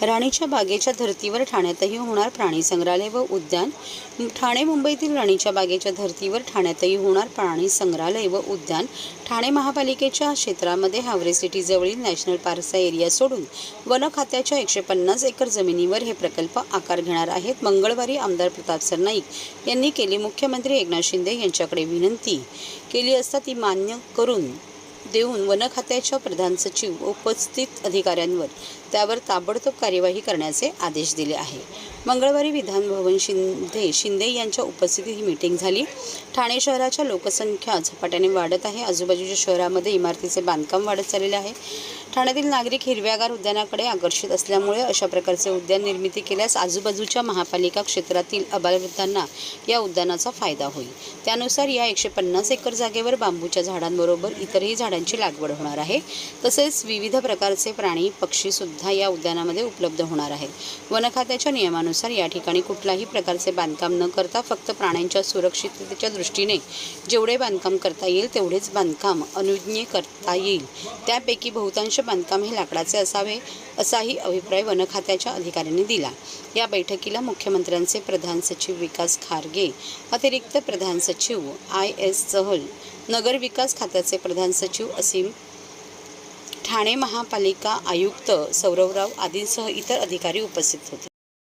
राणीच्या बागेच्या धर्तीवर ठाण्यातही होणार प्राणी संग्रहालय व उद्यान। ठाणे मुंबईतील राणीच्या बागेच्या धर्तीवर ठाण्यातही होणार प्राणी संग्रहालय व उद्यान। ठाणे महापालिकेच्या क्षेत्रामध्ये हावरे सिटी जवळील नॅशनल पार्कचा एरिया सोडून वन खात्याच्या 150 एकर जमिनीवर हे प्रकल्प आकार घेणार आहेत। मंगळवारी आमदार प्रताप सरनाईक यांनी केली मुख्यमंत्री एकनाथ शिंदे यांच्याकडे विनंती केली असता ती मान्य करून देऊन वन खात्याच्या प्रधान सचिव व उपस्थित अधिकाऱ्यांवर त्यावर ताबडतोब कार्यवाही करण्याचे आदेश दिले आहे। मंगळवारी विधान भवन शिंदे यांच्या उपस्थितीत ही मीटिंग झाली। ठाणे शहराच्या लोकसंख्या झपाट्याने वाढत आहे। आजूबाजूच्या शहरामध्ये इमारतीचे बांधकाम वाढत चाललेले आहे। ठाण्यातील नागरिक हिरव्यागार उद्यानाकडे आकर्षित असल्यामुळे अशा प्रकारचे उद्यान निर्मिती केल्यास आजूबाजूच्या महापालिका क्षेत्रातील आबालवृद्धांना या उद्यानाचा फायदा होईल। त्यानुसार या 150 एकर जागेवर बांबूच्या झाडांबरोबर इतरही झाडांची लागवड होणार आहे। तसेच विविध प्रकारचे प्राणी पक्षी सुद्धा या उद्यानामध्ये उपलब्ध होणार आहेत। वन खात्याच्या नियमानुसार या ठिकाणी कुठल्याही प्रकारचे बांधकाम न करता फक्त प्राण्यांच्या सुरक्षिततेच्या दृष्टीने जेवढे बांधकाम करता येईल तेवढेच बांधकाम अनुज्ञेय करता येईल। त्यापैकी बहुतांश बांधकाम हे लाकडाचे असावे असाही अभिप्राय वन खात्याच्या अधिकाऱ्यांनी दिला। या बैठकीला मुख्यमंत्र्यांचे प्रधान सचिव विकास खारगे, अतिरिक्त प्रधान सचिव IS चहल, नगर विकास खात्याचे प्रधान सचिव असीम, ठाणे महापालिका आयुक्त सौरवराव आदींसह इतर अधिकारी उपस्थित होते।